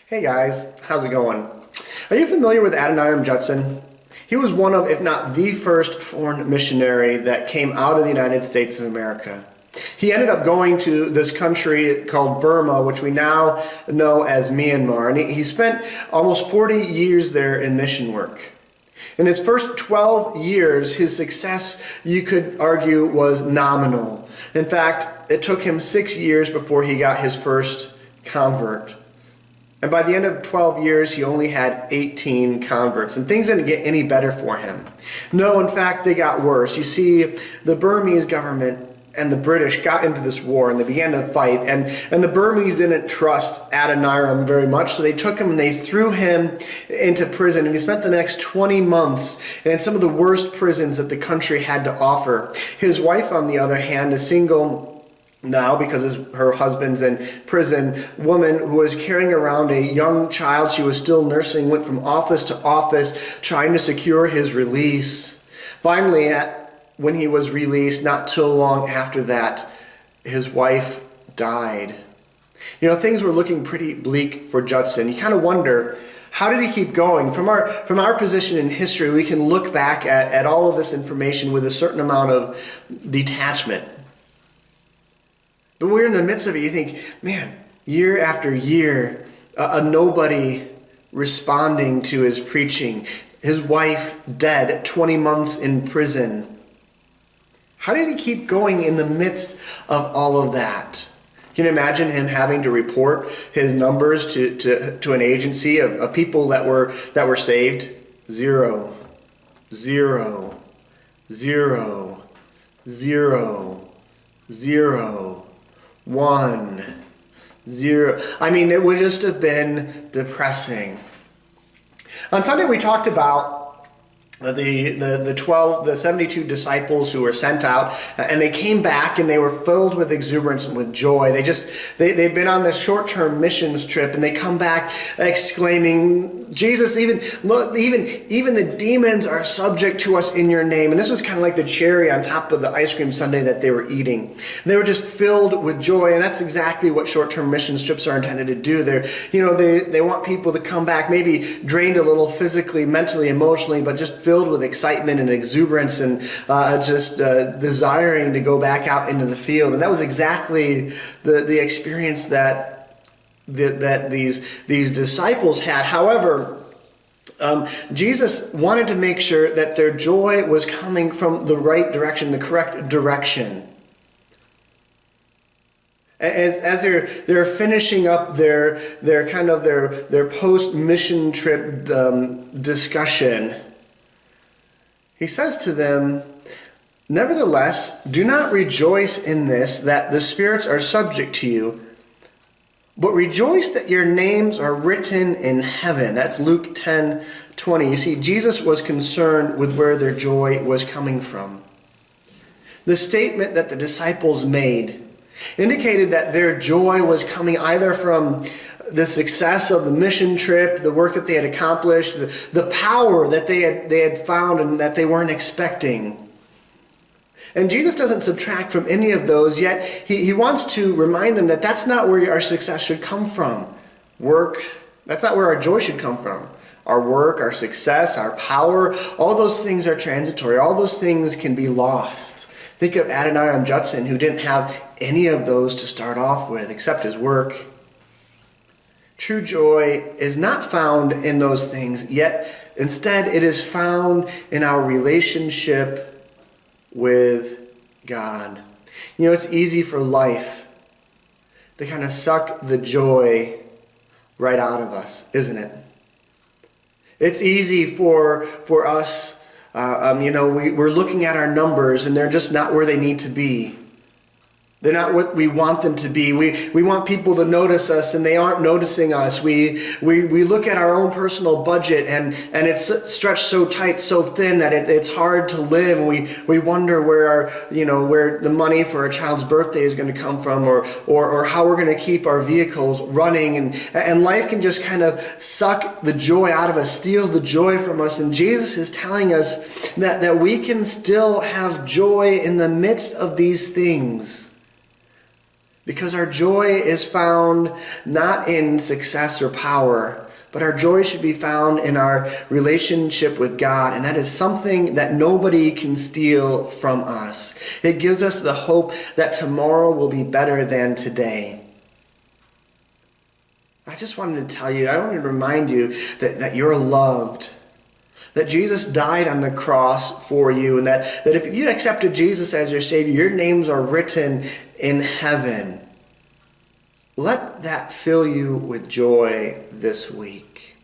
Hey guys, how's it going? Are you familiar with Adoniram Judson? He was one of, if not the first foreign missionary that came out of the United States of America. He ended up going to this country called Burma, which we now know as Myanmar, and he spent almost 40 years there in mission work. In his first 12 years, his success, you could argue, was nominal. In fact, it took him 6 years before he got his first convert. And by the end of 12 years, he only had 18 converts. And things didn't get any better for him. No, in fact, they got worse. You see, the Burmese government and the British got into this war and they began to fight. And the Burmese didn't trust Adoniram very much, so they took him and they threw him into prison. And he spent the next 20 months in some of the worst prisons that the country had to offer. His wife, on the other hand, a single now, because her husband's in prison, woman who was carrying around a young child she was still nursing, went from office to office trying to secure his release. Finally, when he was released, not too long after that, his wife died. You know, things were looking pretty bleak for Judson. You kind of wonder, how did he keep going? From our position in history, we can look back at all of this information with a certain amount of detachment. But we're in the midst of it. You think, man, year after year, a nobody responding to his preaching, his wife dead, 20 months in prison. How did he keep going in the midst of all of that? Can you imagine him having to report his numbers to an agency of people that were saved? 0, 0, 0, 0, 0. 1, 0. I mean, it would just have been depressing. On Sunday, we talked about the 72 disciples who were sent out, and they came back and they were filled with exuberance and with joy. They'd been on this short-term missions trip, and they come back exclaiming, Jesus, even the demons are subject to us in your name. And this was kind of like the cherry on top of the ice cream sundae that they were eating. And they were just filled with joy, and that's exactly what short-term missions trips are intended to do. They want people to come back maybe drained a little physically, mentally, emotionally, but just filled with excitement and exuberance and desiring to go back out into the field. And that was exactly the experience that these disciples had. However, Jesus wanted to make sure that their joy was coming from the right direction, the correct direction. As they're finishing up their post-mission trip discussion, he says to them, nevertheless, do not rejoice in this, that the spirits are subject to you, but rejoice that your names are written in heaven. That's Luke 10:20. You see, Jesus was concerned with where their joy was coming from. The statement that the disciples made indicated that their joy was coming either from the success of the mission trip, the work that they had accomplished, the power that they had found and that they weren't expecting. And Jesus doesn't subtract from any of those, yet he wants to remind them that that's not where our success should come from. Work, that's not where our joy should come from. Our work, our success, our power, all those things are transitory. All those things can be lost. Think of Adoniram Judson, who didn't have any of those to start off with except his work. True joy is not found in those things, yet instead it is found in our relationship with God. You know, it's easy for life to kind of suck the joy right out of us, isn't it? It's easy for us, we're looking at our numbers and they're just not where they need to be. They're not what we want them to be. We want people to notice us and they aren't noticing us. We look at our own personal budget and it's stretched so tight, so thin that it's hard to live. And we wonder where the money for a child's birthday is going to come from or how we're going to keep our vehicles running. And life can just kind of suck the joy out of us, steal the joy from us. And Jesus is telling us that we can still have joy in the midst of these things. Because our joy is found not in success or power, but our joy should be found in our relationship with God, and that is something that nobody can steal from us. It gives us the hope that tomorrow will be better than today. I just wanted to tell you, I wanted to remind you that you're loved, that Jesus died on the cross for you, and that if you accepted Jesus as your Savior, your names are written in heaven. Let that fill you with joy this week.